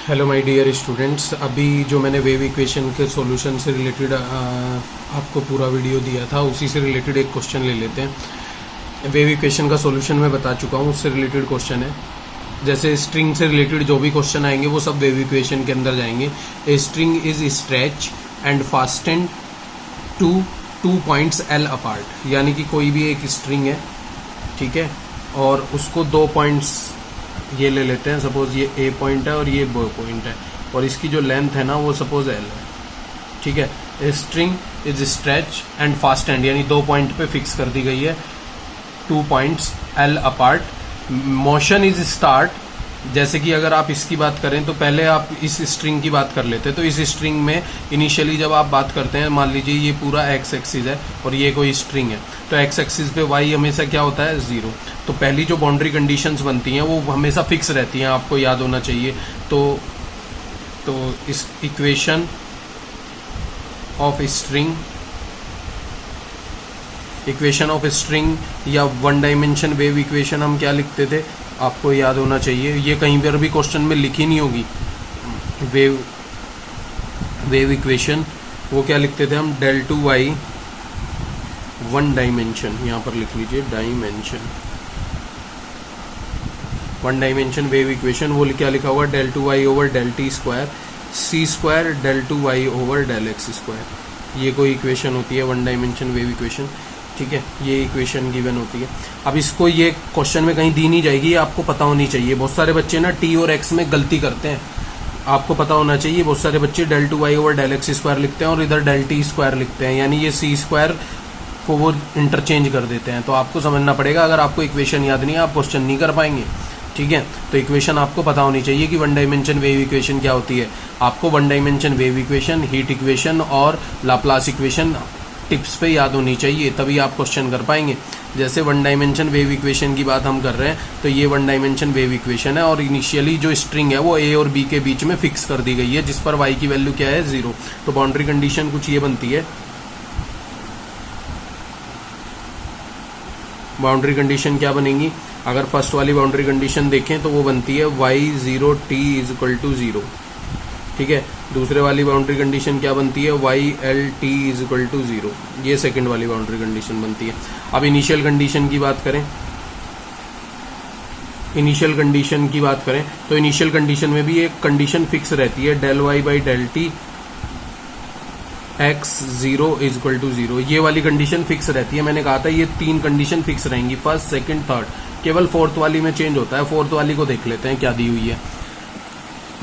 Hello my dear students, अभी जो मैंने वेव इक्वेशन के सॉल्यूशन से रिलेटेड आपको पूरा वीडियो दिया था, उसी से रिलेटेड एक क्वेश्चन ले लेते हैं। वेव इक्वेशन का सॉल्यूशन मैं बता चुका हूँ, उससे रिलेटेड क्वेश्चन है। जैसे स्ट्रिंग से रिलेटेड जो भी क्वेश्चन आएंगे वो सब वेव इक्वेशन के अंदर जाएंगे। A string is stretch and fastened to 2 points l apart, यानी कि कोई भी एक स्ट्रिंग है, ठीक है, और उसको 2 पॉइंट्स ये ले लेते हैं। सपोज ये ए पॉइंट है और ये बी पॉइंट है, और इसकी जो लेंथ है ना वो सपोज एल है, ठीक है। ए string is stretch and fastened, यानी 2 पॉइंट पे फिक्स कर दी गई है, 2 points l apart. Motion is start, जैसे कि अगर आप इसकी बात करें तो पहले आप इस स्ट्रिंग की बात कर लेते हैं। तो इस स्ट्रिंग में इनिशियली जब आप बात करते हैं, मान लीजिए ये पूरा एक्स एक्सिस है और ये कोई स्ट्रिंग है, तो एक्स एक्सिस पे वाई हमेशा क्या होता है, 0। तो पहली जो बाउंड्री कंडीशंस बनती हैं वो हमेशा फिक्स रहती हैं, आपको याद होना चाहिए। तो इस इक्वेशन ऑफ स्ट्रिंग या 1 डायमेंशन वेव इक्वेशन हम क्या लिखते थे, आपको याद होना चाहिए। ये कहीं पर भी क्वेश्चन में लिखी नहीं होगी। वेव इक्वेशन वो क्या लिखते थे हम, डेल टू वाई 1 डायमेंशन, यहाँ पर लिख लीजिए डायमेंशन, 1 डायमेंशन वेव इक्वेशन। वो क्या लिखा हुआ, del two Y over del T square C square del two Y over del x square. ये कोई इक्वेशन होती है 1 डायमेंशन वेव इक्वेशन, ठीक है। ये इक्वेशन गिवन होती है। अब इसको ये क्वेश्चन में कहीं दी नहीं जाएगी, ये आपको पता होनी चाहिए। बहुत सारे बच्चे ना टी और एक्स में गलती करते हैं, आपको पता होना चाहिए। बहुत सारे बच्चे del two Y over del x square लिखते हैं और इधर डेल टी स्क्वायर लिखते हैं, यानी ये सी स्क्वायर को वो इंटरचेंज कर देते हैं। तो आपको समझना पड़ेगा, अगर आपको इक्वेशन याद नहीं है आप क्वेश्चन नहीं कर पाएंगे, ठीक है। तो इक्वेशन आपको पता होनी चाहिए कि 1 डायमेंशन वेव इक्वेशन क्या होती है। आपको 1 dimension wave equation, heat equation और लाप्लास इक्वेशन टिप्स पे याद होनी चाहिए, तभी आप क्वेश्चन कर पाएंगे। जैसे 1 डायमेंशन वेव इक्वेशन की बात हम कर रहे हैं, तो ये 1 डायमेंशन वेव इक्वेशन है और इनिशियली जो स्ट्रिंग है वो ए और बी के बीच में फिक्स कर दी गई है, जिस पर वाई की वैल्यू क्या है, 0। तो बाउंड्री कंडीशन कुछ ये बनती है। बाउंड्री कंडीशन क्या बनेगी, अगर फर्स्ट वाली बाउंड्री कंडीशन देखें तो वो बनती है y0 t is equal to 0, ठीक है। दूसरे वाली बाउंड्री कंडीशन क्या बनती है, YLT इज इक्वल टू 0। ये सेकंड वाली बाउंड्री कंडीशन बनती है। अब इनिशियल कंडीशन की बात करें, तो इनिशियल कंडीशन में भी एक कंडीशन फिक्स रहती है, del y by del t x0 is equal to 0। ये वाली कंडीशन फिक्स रहती है। मैंने कहा था ये 3 कंडीशन फिक्स रहेंगी, फर्स्ट, सेकंड, थर्ड। केवल फोर्थ वाली में चेंज होता है। फोर्थ वाली को देख लेते हैं क्या दी हुई है।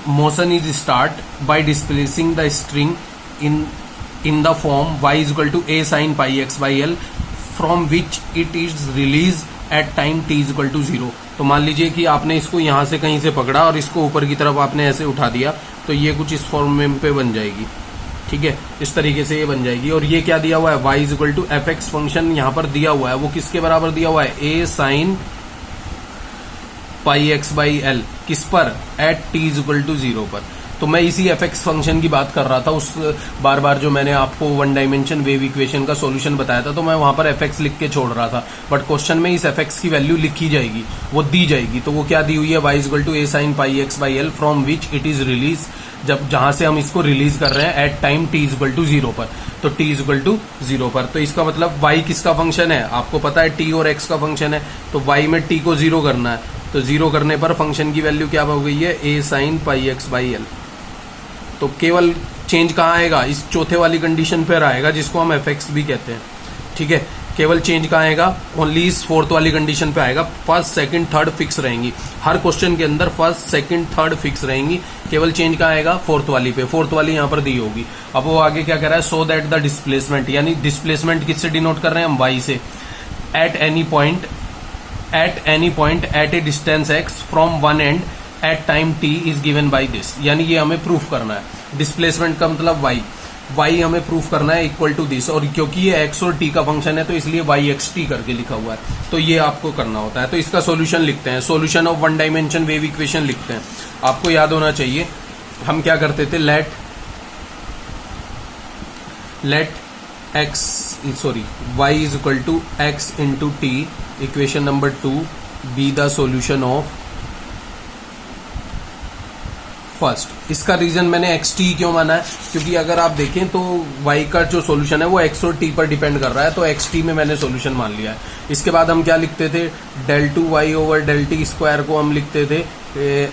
Motion is start by displacing the string in the form y is equal to a sin pi x by l from which it is release at time t is equal to 0। तो मान लीजिए कि आपने इसको यहां से कहीं से पकड़ा और इसको ऊपर की तरफ आपने ऐसे उठा दिया, तो ये कुछ इस फॉर्म में पे बन जाएगी, ठीक है। इस तरीके से ये बन जाएगी। और ये क्या दिया हुआ है, y is equal to f x function यहाँ पर दिया हुआ है, वो किसके बराबर दिया हुआ है, a sin pi x by l, किस पर, at t is equal to 0 पर। तो मैं इसी एफ एक्स फंक्शन की बात कर रहा था। उस बार बार जो मैंने आपको 1 डायमेंशन वेव इक्वेशन का सॉल्यूशन बताया था, तो मैं वहां पर एफ एक्स लिख के छोड़ रहा था, बट क्वेश्चन में इस एफ एक्स की वैल्यू लिखी जाएगी, वो दी जाएगी। तो वो क्या दी हुई है, y is equal to a sin pi x by l from which it is release, जहां से हम इसको रिलीज कर रहे हैं at time t is equal to 0 पर। तो t इज इक्वल टू 0 पर, तो इसका मतलब y किसका फंक्शन है, आपको पता है t और x का फंक्शन है, तो y में t को 0 करना है। तो 0 करने पर फंक्शन की वैल्यू क्या हो गई है, a sin pi x by L. तो केवल चेंज कहाँ आएगा, इस चौथे वाली कंडीशन पर आएगा, जिसको हम एफ एक्स भी कहते हैं, ठीक है। केवल चेंज कहाँ आएगा, ओनली इस फोर्थ वाली कंडीशन पे आएगा। फर्स्ट, सेकंड, थर्ड फिक्स रहेंगी हर क्वेश्चन के अंदर, फर्स्ट, सेकंड, थर्ड फिक्स रहेंगी। केवल चेंज कहाँ आएगा, फोर्थ वाली पे, फोर्थ वाली यहाँ पर दी होगी। अब वो आगे क्या कह रहा है, सो दैट द डिस्प्लेसमेंट, यानी डिस्प्लेसमेंट किससे डिनोट कर रहे हैं हम, y से, at any point at a distance x from one end at time t is given by this, यानी ये हमें प्रूफ करना है। डिस्प्लेसमेंट का मतलब y हमें प्रूफ करना है इक्वल टू दिस, और क्योंकि ये x और t का फंक्शन है तो इसलिए yxt करके लिखा हुआ है, तो ये आपको करना होता है। तो इसका सॉल्यूशन लिखते हैं, solution of 1 dimension wave equation लिखते हैं। आपको याद होना चाहिए हम क्या करते थे, let y is equal to x into t, equation number 2 be the solution of first. इसका रीजन मैंने एक्स टी क्यों माना है, क्योंकि अगर आप देखें तो वाई का जो सॉल्यूशन है वो एक्स और टी पर डिपेंड कर रहा है, तो एक्स टी में मैंने सॉल्यूशन मान लिया है। इसके बाद हम क्या लिखते थे, del two Y over del T square को हम लिखते थे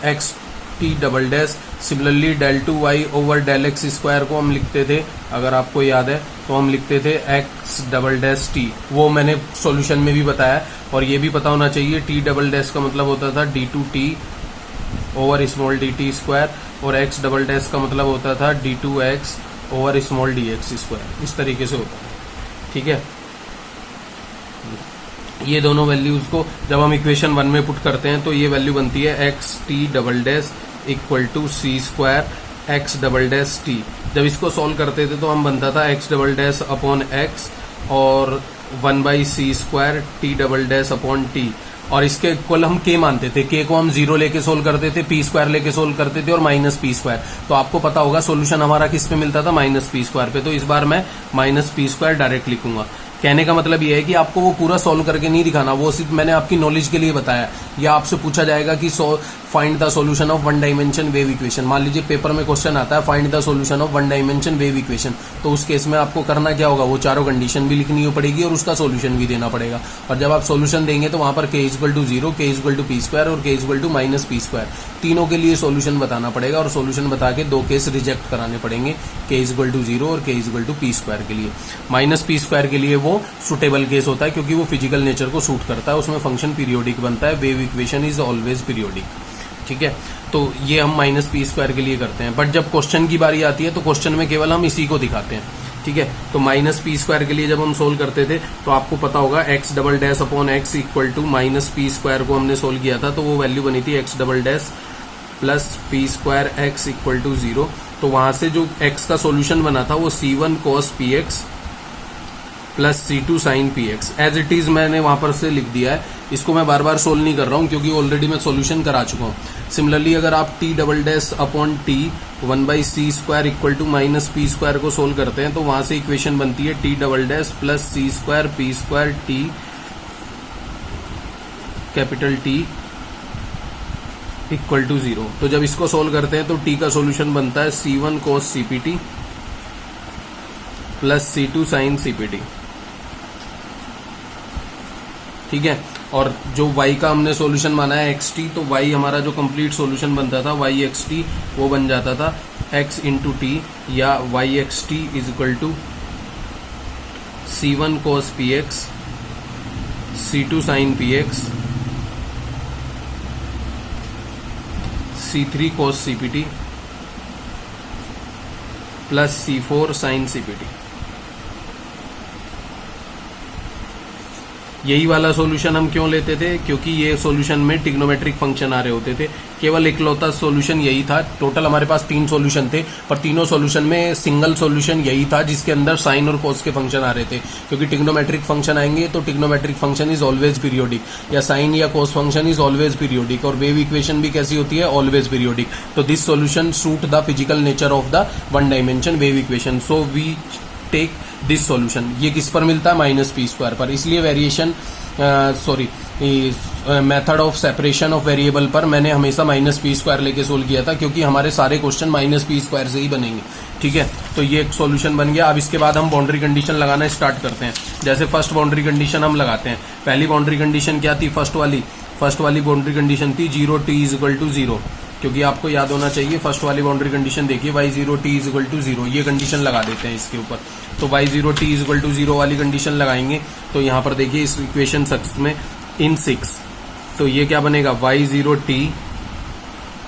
x t double dash. Similarly del two Y over del x square को हम लिखते थे, अगर आपको याद है तो हम लिखते थे एक्स डबल डैश टी, वो मैंने सॉल्यूशन में भी बताया। और ये भी पता होना चाहिए टी डबल डैश का मतलब होता था d two t over small d t square, और एक्स डबल डैश का मतलब होता था d two x over small d x square. इस तरीके से होता है, ठीक है। ये दोनों वैल्यूज को जब हम इक्वेशन 1 में पुट करते हैं तो ये वैल्यू बनती है x t double dash equal to C square x double dash t. जब इसको सॉल्व करते थे तो हम बनता था x double dash upon x और 1/c square t double dash upon t, और इसके इक्वल हम के मानते थे। के को हम 0 लेके सोल्व करते थे, पी स्क्वायर लेके सोल्व करते थे और माइनस पी स्क्वायर। तो आपको पता होगा सॉल्यूशन हमारा किस पे मिलता था, माइनस पी स्क्वायर पे। तो इस बार मैं माइनस पी स्क्वायर डायरेक्ट लिखूंगा। कहने का मतलब ये है कि आपको वो पूरा सॉल्व करके नहीं दिखाना, वो सिर्फ मैंने आपकी नॉलेज के लिए बताया। या आपसे पूछा जाएगा कि find the solution of one dimension wave equation. मान लीजिए पेपर में क्वेश्चन आता है find the solution of one dimension wave equation, तो उस केस में आपको करना क्या होगा, वो चारों कंडीशन भी लिखनी पड़ेगी और उसका सॉल्यूशन भी देना पड़ेगा। और जब आप सॉल्यूशन देंगे तो वहां पर के इक्वल टू 0, के इक्वल टू पी स्क्वायर और k equal to minus p square, तीनों के लिए सॉल्यूशन बताना पड़ेगा। और सॉल्यूशन बता के 2 केस रिजेक्ट कराने पड़ेंगे, के इक्वल टू 0 और k equal to P square के लिए। माइनस पी स्क्वायर के लिए वो सुटेबल केस होता है क्योंकि वो फिजिकल नेचर को सूट करता है, उसमें फंक्शन पीरियोडिक बनता है, wave equation is always periodic, ठीक है। तो ये हम माइनस पी स्क्वायर के लिए करते हैं। बट जब क्वेश्चन की बारी आती है तो क्वेश्चन में केवल हम इसी को दिखाते हैं, ठीक है। तो माइनस पी स्क्वायर के लिए जब हम सोल्व करते थे तो आपको पता होगा x double dash upon x equal to minus p square को हमने सोल्व किया था, तो वो वैल्यू बनी थी x double dash plus p square x equal to 0। तो वहां से जो एक्स का सोल्यूशन बना था वो C1 cos p x plus C2 sine p x, as it is मैंने वहां पर से लिख दिया है। इसको मैं बार बार सोल्व नहीं कर रहा हूं क्योंकि ऑलरेडी मैं सॉल्यूशन करा चुका हूं। सिमिलरली अगर आप t double dash upon t 1/c square equal to minus p square को सोल्व करते हैं तो वहां से इक्वेशन बनती है t double dash plus c square p square t capital t equal to 0। तो जब इसको सोल्व करते हैं तो टी का सॉल्यूशन बनता है C1 cos CPT plus C2 sine CPT, ठीक है। और जो y का हमने सॉल्यूशन माना है xt, तो y हमारा जो कंप्लीट सॉल्यूशन बनता था y xt वो बन जाता था x इंटू टी, या y xt is equal to C1 cos px C2 sine px C3 cos CPT plus C4 sine CPT। यही वाला सॉल्यूशन हम क्यों लेते थे, क्योंकि ये सॉल्यूशन में ट्रिग्नोमेट्रिक फंक्शन आ रहे होते थे। केवल इकलौता सॉल्यूशन यही था, टोटल हमारे पास 3 सॉल्यूशन थे पर तीनों सॉल्यूशन में सिंगल सॉल्यूशन यही था जिसके अंदर साइन और कोस के फंक्शन आ रहे थे। क्योंकि ट्रिग्नोमेट्रिक फंक्शन आएंगे तो trigonometric function is always periodic, या साइन या cos function is always periodic, और वेव इक्वेशन भी कैसी होती है, ऑलवेज पीरियोडिक। तो this solution suit the physical nature of the one dimension wave equation, so we take this solution. ये किस पर मिलता है, माइनस पी स्क्वायर पर। इसलिए variation method of separation of variable पर मैंने हमेशा माइनस पी स्क्वायर लेके सोल्व किया था, क्योंकि हमारे सारे क्वेश्चन माइनस पी स्क्वायर से ही बनेंगे, ठीक है। तो ये एक सॉल्यूशन बन गया। अब इसके बाद हम बाउंड्री कंडीशन लगाना स्टार्ट करते हैं। जैसे फर्स्ट बाउंड्री कंडीशन हम लगाते हैं। पहली बाउंड्री कंडीशन क्या थी, फर्स्ट वाली बाउंड्री कंडीशन थी 0 t इज इक्वल टू 0, क्योंकि आपको याद होना चाहिए फर्स्ट वाली बाउंड्री कंडीशन देखिए y0 t is equal to 0, ये कंडीशन लगा देते हैं इसके ऊपर। तो y0 t is equal to 0 वाली कंडीशन लगाएंगे तो यहाँ पर देखिए इस इक्वेशन 6 में इन 6, तो ये क्या बनेगा, y0 t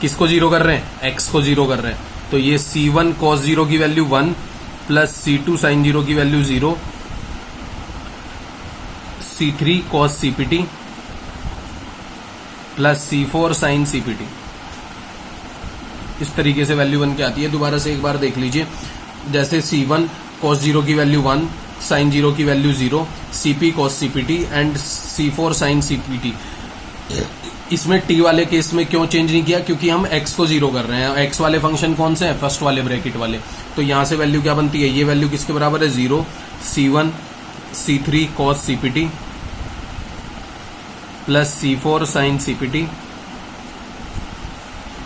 किसको 0 कर रहे हैं, x को 0 कर रहे हैं, तो ये C1 cos 0 की वैल्यू 1 प्लस C2 sin 0 की value 0, C3 cos CPT plus C4 sin CPT, इस तरीके से वैल्यू बन के आती है। दोबारा से एक बार देख लीजिए, जैसे C1 cos 0 की वैल्यू 1, sin 0 की value 0, CP cos CPT and C4 sin CPT। इसमें t वाले केस में क्यों चेंज नहीं किया, क्योंकि हम x को 0 कर रहे हैं। x वाले फंक्शन कौन से हैं, फर्स्ट वाले ब्रैकेट वाले। तो यहां से वैल्यू क्या बनती है, ये वैल्यू किसके बराबर है, 0 C1 C3 cos CPT plus C4 sin CPT,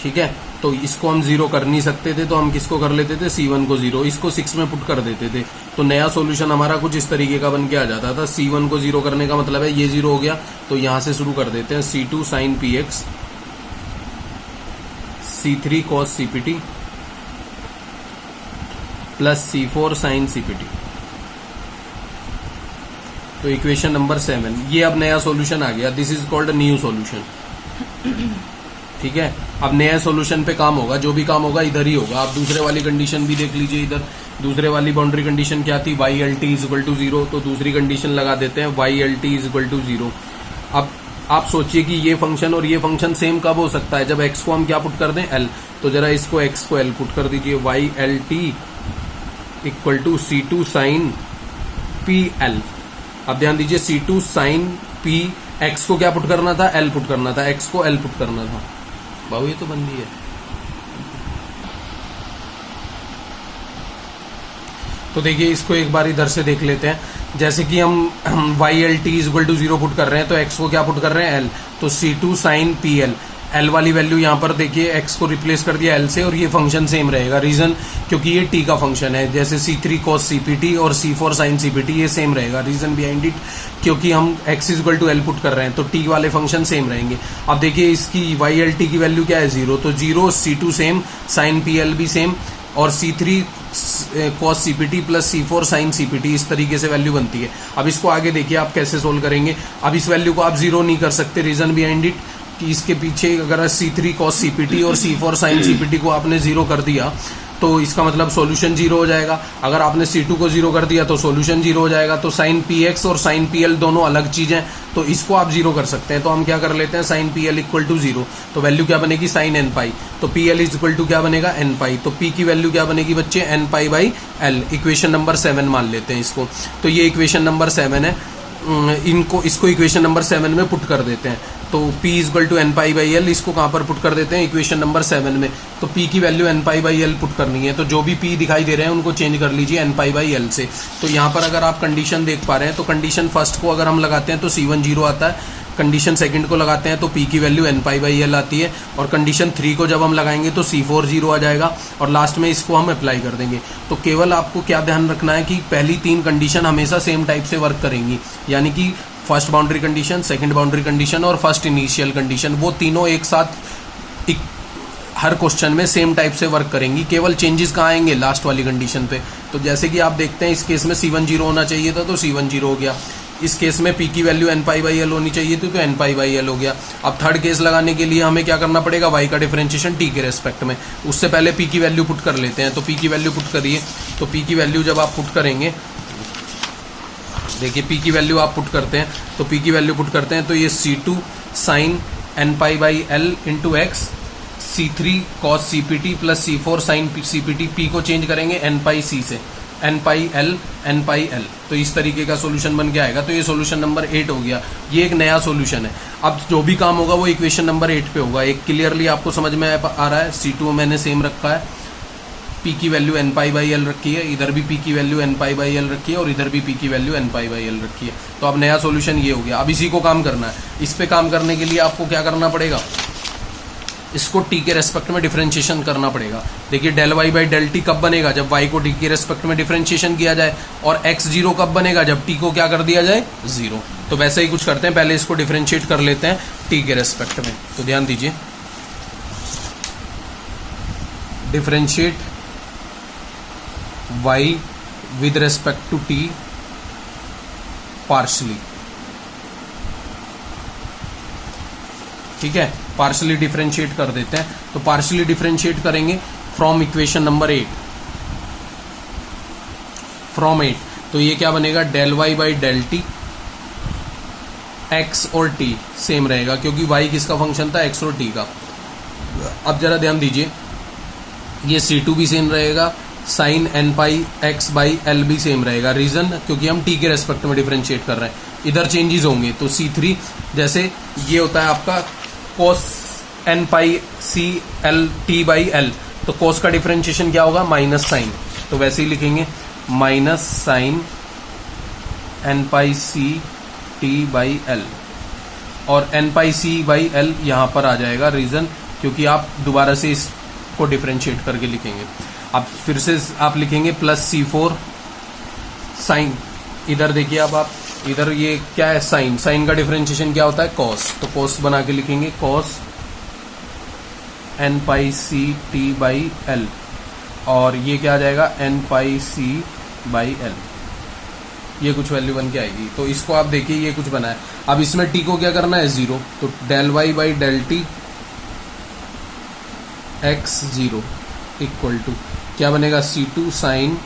ठीक है। तो इसको हम 0 कर नहीं सकते थे, तो हम किसको कर लेते थे, C1 को 0, इसको 6 में पुट कर देते थे। तो नया सॉल्यूशन हमारा कुछ इस तरीके का बन के आ जाता था। C1 को 0 करने का मतलब है ये 0 हो गया, तो यहां से शुरू कर देते हैं। C2 sin px, C3 cos cpt plus C4 sin cpt। तो इक्वेशन नंबर 7, ये अब नया सॉल्यूशन आ गया। This is called new solution. ठीक है, अब नया सॉल्यूशन पे काम होगा, जो भी काम होगा इधर ही होगा। आप दूसरे वाली कंडीशन भी देख लीजिए। इधर दूसरे वाली बाउंड्री कंडीशन क्या थी, YLT इज इक्वल टू 0, तो दूसरी कंडीशन लगा देते हैं YLT इज इक्वल टू 0। अब आप सोचिए कि ये फंक्शन और ये फंक्शन सेम कब हो सकता है, जब x को हम क्या पुट कर दें, L। तो जरा इसको x को L पुट कर दीजिए। YLT equal to C2 sine PL। अब ध्यान दीजिए, C2 साइन P, x को क्या पुट करना था, L पुट करना था, x को L पुट करना था। बाबू ये तो बन गई है। तो देखिए इसको एक बार इधर से देख लेते हैं। जैसे कि हम YLT is equal to 0 put कर रहे हैं, तो x को क्या पुट कर रहे हैं, L। तो C2 साइन PL, L वाली वैल्यू यहां पर देखिए x को रिप्लेस कर दिया L से, और ये फंक्शन सेम रहेगा। रीजन क्योंकि ये t का फंक्शन है, जैसे C3 cos CPT और C4 sin CPT ये सेम रहेगा। रीजन बिहाइंड इट, क्योंकि हम x is equal to L put कर रहे हैं, तो t वाले फंक्शन सेम रहेंगे। अब देखिए इसकी YLT की वैल्यू क्या है, 0, तो 0, C2 सेम, sin PL भी सेम, और C3 cos CPT plus C4 sin CPT, इस तरीके से वैल्यू बनती है। अब इसको आगे देखिए आप कैसे सोल्व करेंगे। अब इस वैल्यू को आप 0 नहीं कर सकते। रीजन बिहाइंड इट कि इसके पीछे अगर C3 cos CPT और C4 sin CPT को आपने 0 कर दिया, तो इसका मतलब सॉल्यूशन 0 हो जाएगा। अगर आपने C2 को 0 कर दिया तो सॉल्यूशन 0 हो जाएगा। तो sin PX और sin PL दोनों अलग चीज हैं, तो इसको आप 0 कर सकते हैं। तो हम क्या कर लेते हैं, sin PL इक्वल टू 0, तो वैल्यू क्या बनेगी, sin n पाई। तो PL इज इक्वल टू क्या बनेगा, n पाई। तो P की वैल्यू क्या बनेगी बच्चे, n pi by L। Equation number 7 मान लेते हैं इसको। तो ये इक्वेशन नंबर 7 है। इसको इक्वेशन नंबर 7 में पुट कर देते हैं। तो P is equal to n pi by L, इसको कहां पर पुट कर देते हैं, इक्वेशन नंबर 7 में। तो P की value n pi by L put करनी है। तो जो भी P दिखाई दे रहे हैं उनको चेंज कर लीजिए n पाई बाई L से। तो यहाँ पर अगर आप कंडीशन देख पा रहे हैं, तो कंडीशन फर्स्ट को अगर हम लगाते हैं तो C1 0 आता है, कंडीशन सेकंड को लगाते हैं तो P की value n pi by L आती है, और कंडीशन 3 को जब हम लगाएंगे तो C4 0 आ जाएगा, और लास्ट में इसको हम अप्लाई कर देंगे। तो केवल आपको क्या ध्यान रखना है कि पहली 3 कंडीशन हमेशा सेम टाइप से वर्क करेंगी, यानी कि first boundary condition, second boundary condition और फर्स्ट इनिशियल कंडीशन, वो तीनों एक साथ हर क्वेश्चन में सेम टाइप से वर्क करेंगी। केवल चेंजेस कहाँ आएंगे, लास्ट वाली कंडीशन पे। तो जैसे कि आप देखते हैं इस केस में C1 0 होना चाहिए था, तो C1 0 हो गया। इस केस में P की value n pi by L होनी चाहिए थी, तो n पाई बाई L हो गया। अब थर्ड केस लगाने के लिए हमें क्या करना पड़ेगा, y का डिफरेंशिएशन t के रेस्पेक्ट में। उससे पहले P की वैल्यू पुट कर लेते हैं। तो P की वैल्यू पुट करिए। तो P की वैल्यू जब आप पुट करेंगे, देखिए P की वैल्यू आप पुट करते हैं, तो P की वैल्यू पुट करते हैं तो ये C2 sine n pi by L into x, C3 cos CPT plus C4 sine CPT, P को चेंज करेंगे n पाई C से, n पाई L, तो इस तरीके का सॉल्यूशन बन के आएगा। तो ये सॉल्यूशन नंबर 8 हो गया। ये एक नया सॉल्यूशन है। अब जो भी काम होगा वो इक्वेशन नंबर 8 पे होगा। एक क्लियरली आपको समझ में आ रहा है। C2 मैंने सेम रखा है, P की value n pi by L रखी है, इधर भी P की value n pi by L रखी है, और इधर भी P की value n pi by L रखी है। तो अब नया सॉल्यूशन ये हो गया। अब इसी को काम करना है। इस पे काम करने के लिए आपको क्या करना पड़ेगा, इसको t के रेस्पेक्ट में डिफरेंशिएशन करना पड़ेगा। देखिए del y by del t कब बनेगा, जब y को t के रेस्पेक्ट में डिफरेंशिएशन किया जाए, और x 0 कब बनेगा, जब t को क्या कर दिया जाए, 0। तो वैसे ही कुछ करते हैं, पहले इसको डिफरेंशिएट कर लेते हैं t के रेस्पेक्ट में। तो ध्यान दीजिए, differentiate y with respect to t partially. ठीक है, पार्शली डिफरेंशिएट कर देते हैं। तो पार्शली डिफरेंशिएट करेंगे फ्रॉम इक्वेशन नंबर 8, फ्रॉम 8। तो ये क्या बनेगा, del y by del t, x और टी सेम रहेगा, क्योंकि y किसका फंक्शन था, x और t का। अब जरा ध्यान दीजिए, ये C2 भी सेम रहेगा, sine n pi x by L भी सेम रहेगा। रीजन क्योंकि हम t के रेस्पेक्ट में डिफरेंशिएट कर रहे हैं। इधर चेंजेस होंगे, तो C3 जैसे ये होता है आपका cos n pi C L t by L, तो cos का डिफरेंशिएशन क्या होगा, माइनस साइन। तो वैसे ही लिखेंगे minus sine n pi C t by L, और n pi C by L यहाँ पर आ जाएगा। रीजन क्योंकि आप दोबारा से इस को डिफरेंशिएट करके लिखेंगे। अब फिर से आप लिखेंगे +C4 साइन, इधर देखिए अब आप इधर ये क्या है, साइन, साइन का डिफरेंशिएशन क्या होता है, कॉस, तो कॉस बना के लिखेंगे कॉस n π/c/t/l, और ये क्या आ जाएगा n π/c/l, ये कुछ वैल्यू बन के आएगी। तो इसको आप देखिए ये कुछ बना है। अब इसमें t को क्या करना है, 0, तो del y/del t x0 equal to क्या बनेगा, C2 साइन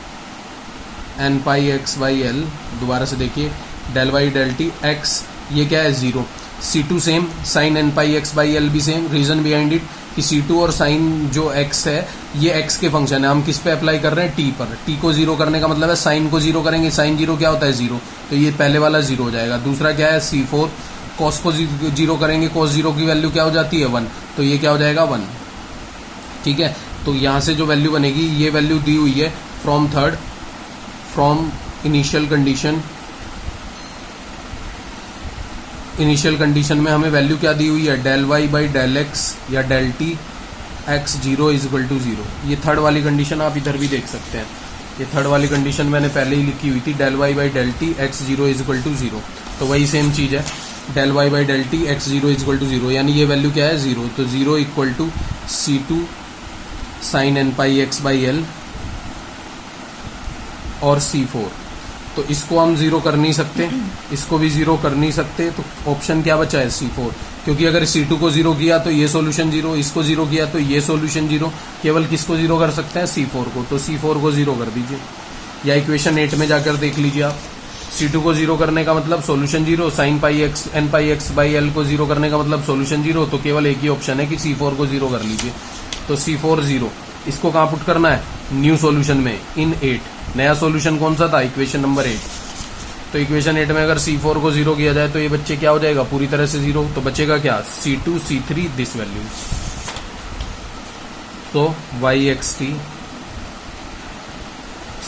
n π/x/l, दोबारा से देखिए del y/del t x, ये क्या है 0, C2 same, sign n π/x/l भी सेम। रीजन बिहाइंड इट कि C2 और साइन जो x है ये x के फंक्शन है, हम किस पे अप्लाई कर रहे हैं, t पर। t को 0 करने का मतलब है साइन को 0 करेंगे, साइन 0 क्या होता है 0, तो ये पहले वाला 0 हो जाएगा। दूसरा क्या है C4, cos को 0 करेंगे, cos 0 की वैल्यू क्या हो जाती है 1, तो ये क्या हो जाएगा 1, ठीक है। तो यहां से जो वैल्यू बनेगी, ये वैल्यू दी हुई है from initial condition, initial condition में हमें वैल्यू क्या दी हुई है, del y/del x या del t x0 = 0। ये थर्ड वाली कंडीशन आप इधर भी देख सकते हैं, ये थर्ड वाली कंडीशन मैंने पहले ही लिखी हुई थी, del y/del t x0 = 0, तो वही सेम चीज है, del y/del t x0 = 0, यानी ये वैल्यू क्या है 0, तो 0 = C2 साइन n π/x/l और C4, तो इसको हम 0 कर नहीं सकते, इसको भी 0 कर नहीं सकते, तो ऑप्शन क्या बचा है C4, क्योंकि अगर C2 को 0 किया तो ये सॉल्यूशन 0, इसको 0 किया तो ये सॉल्यूशन 0, केवल किसको 0 कर सकते हैं, C4 को, तो C4 को 0 कर दीजिए, या इक्वेशन 8 में जाकर देख लीजिए आप, C2 को 0 करने का मतलब सॉल्यूशन 0, साइन n π/x/l को 0 करने का मतलब सॉल्यूशन 0, तो केवल एक ही ऑप्शन है कि C4 को 0 कर लीजिए, तो C4 0, इसको कहाँ पुट करना है, न्यू सॉल्यूशन में, इन 8, नया सॉल्यूशन कौन सा था, इक्वेशन नंबर 8, तो इक्वेशन 8 में अगर C4 को 0 किया जाए तो ये बच्चे क्या हो जाएगा, पूरी तरह से 0, तो बचेगा क्या, C2 C3 दिस वैल्यूज, तो yxt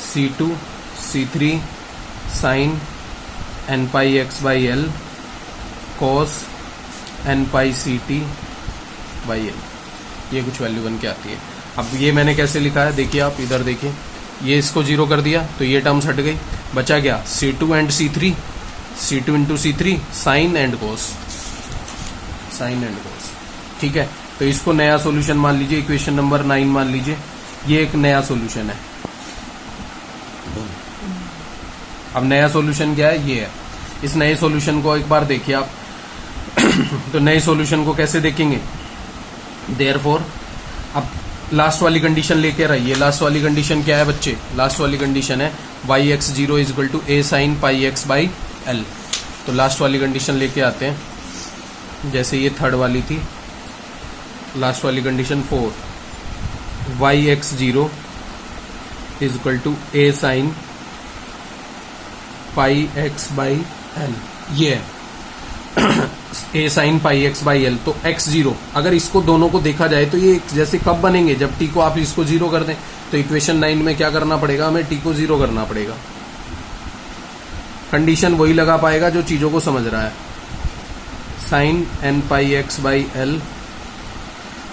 C2 C3 साइन n π/x/l cos n π/ct/l, ये कुछ वैल्यू बन के आती है। अब ये मैंने कैसे लिखा है, देखिए आप इधर देखिए, ये इसको 0 कर दिया तो ये टर्म्स हट गई, बचा क्या, C2 and C3, C2 × C3 sign and cos, ठीक है। तो इसको नया सॉल्यूशन मान लीजिए, इक्वेशन नंबर 9 मान लीजिए, ये एक नया सॉल्यूशन है। अब नया सॉल्यूशन क्या है, ये है। इस नए सॉल्यूशन को एक बार देखिए आप तो नए सॉल्यूशन को कैसे देखेंगे, देयरफॉर अब लास्ट वाली कंडीशन लेके रहिए। लास्ट वाली कंडीशन क्या है बच्चे, लास्ट वाली कंडीशन है yx0 = a sin π/x/l, तो लास्ट वाली कंडीशन लेके आते हैं, जैसे ये थर्ड वाली थी, लास्ट वाली condition 4, yx0 = a sin π/x/l, ये है a sin π/x/l, तो x0, अगर इसको दोनों को देखा जाए तो ये जैसे कब बनेंगे, जब t को आप इसको 0 कर दें, तो इक्वेशन 9 में क्या करना पड़ेगा, हमें t को 0 करना पड़ेगा। कंडीशन वही लगा पाएगा जो चीजों को समझ रहा है, sin n π/x/l,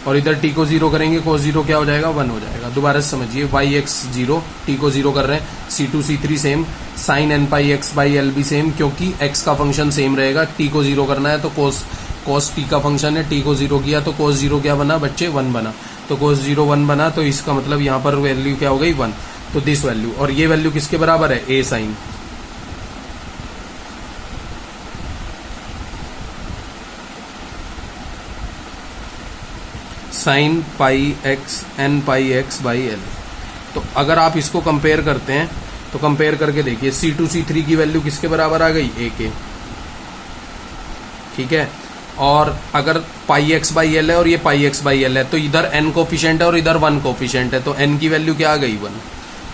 और इधर t को 0 करेंगे, cos 0 क्या हो जाएगा, 1 हो जाएगा। दोबारा से समझिए, yx0 t को 0 कर रहे हैं, C2 C3 same, sin n π/x/l भी सेम, क्योंकि x का फंक्शन सेम रहेगा, t को 0 करना है तो cos t का फंक्शन है, t को 0 किया तो cos 0 क्या बना बच्चे, 1 बना, तो cos 0 1 बना, तो इसका मतलब यहाँ पर वैल्यू क्या हो गई 1, तो दिस वैल्यू, और ये वैल्यू किसके बराबर है, a sin, sin πx n/π/x/l। तो अगर आप इसको कंपेयर करते हैं तो कंपेयर करके देखिए, C2 C3 की वैल्यू किसके बराबर आ गई, a के, ठीक है। और अगर πx/l है और ये πx/l है, तो इधर n कोफिशिएंट है और इधर 1 कोफिशिएंट है, तो n की वैल्यू क्या आ गई 1।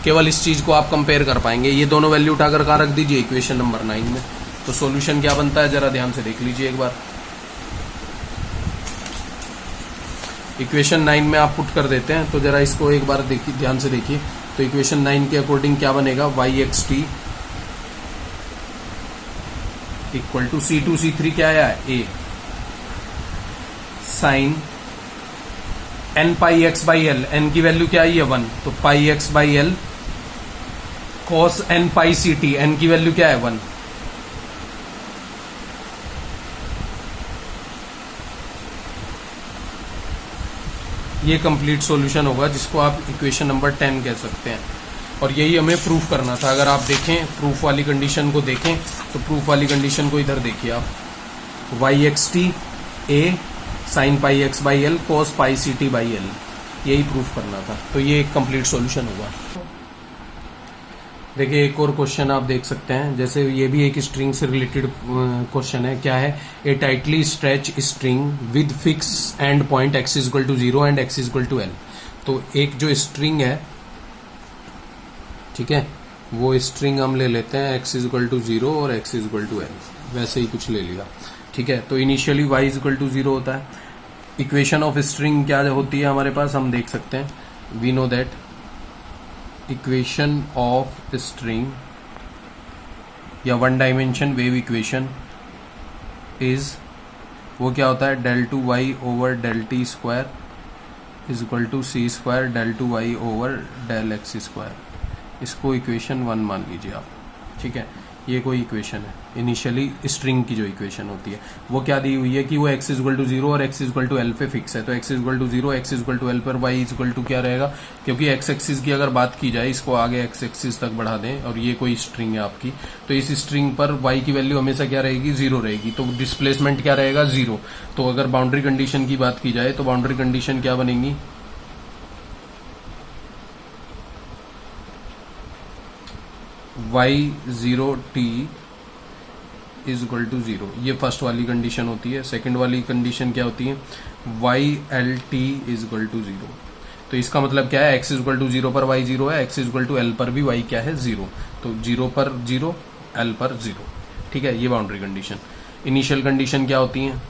केवल इस चीज को आप कंपेयर कर पाएंगे। ये दोनों वैल्यू उठाकर कहाँ रख दीजिए, इक्वेशन नंबर 9 में। तो सॉल्यूशन क्या बनता है जरा ध्यान से देख लीजिए एक बार। इक्वेशन 9 में आप पुट कर देते हैं, तो जरा इसको एक बार देखिए, ध्यान से देखिए। तो इक्वेशन 9 के अकॉर्डिंग क्या बनेगा, yxt equal to C2 C3 क्या है, a sin N pi x by L, एन की वैल्यू क्या आई है 1, तो pi x by L cos N pi C T, एन की वैल्यू क्या है 1। ये कंप्लीट सॉल्यूशन होगा जिसको आप इक्वेशन नंबर 10 कह सकते हैं। और यही हमें प्रूफ करना था। अगर आप देखें प्रूफ वाली कंडीशन को देखें तो प्रूफ वाली कंडीशन को इधर देखिए आप, y x t a sine pi x by L cos pi C t by l, यही प्रूफ करना था। तो ये एक कंप्लीट सॉल्यूशन होगा। देखिए एक और क्वेश्चन आप देख सकते हैं, जैसे ये भी एक स्ट्रिंग से रिलेटेड क्वेश्चन है। क्या है, a tightly stretch string with fix end point X is equal to 0 and X is equal to L. तो एक जो स्ट्रिंग है, ठीक है, वो स्ट्रिंग हम ले लेते हैं एक्स इज इक्वल टू 0 और x is equal to l, वैसे ही कुछ ले लिया, ठीक है। तो initially y is equal to 0 होता है। इक्वेशन ऑफ स्ट्रिंग क्या होती है हमारे पास, हम देख सकते हैं, we know that equation of string या one dimension wave equation is, वो क्या होता है, del two Y over del t square is equal to C square del two Y over del x square. इसको इक्वेशन 1 मान लीजिए आप, ठीक है। ये कोई इक्वेशन है, इनिशियली स्ट्रिंग की जो इक्वेशन होती है वो क्या दी हुई है कि वो x इज इक्वल टू 0 और x is equal to l पे फिक्स है। तो x is equal to 0, x is equal to l पर y इज इक्वल टू क्या रहेगा, क्योंकि x एक्सिस की अगर बात की जाए, इसको आगे x एक्सिस तक बढ़ा दें और ये कोई स्ट्रिंग है आपकी, तो इस स्ट्रिंग पर y की वैल्यू हमेशा क्या रहेगी, 0 रहेगी। तो डिस्प्लेसमेंट क्या रहेगा, 0। तो अगर बाउंड्री कंडीशन की बात की जाए तो बाउंड्री कंडीशन क्या बनेगी, y0t इज इक्वल टू 0, ये फर्स्ट वाली कंडीशन होती है। सेकंड वाली कंडीशन क्या होती है, ylt इज इक्वल टू 0। तो इसका मतलब क्या है, x इज इक्वल टू 0 पर y 0 है, x is equal to l पर भी y क्या है, 0। तो 0 पर 0, l पर 0, ठीक है। ये बाउंड्री कंडीशन। इनिशियल कंडीशन क्या होती है,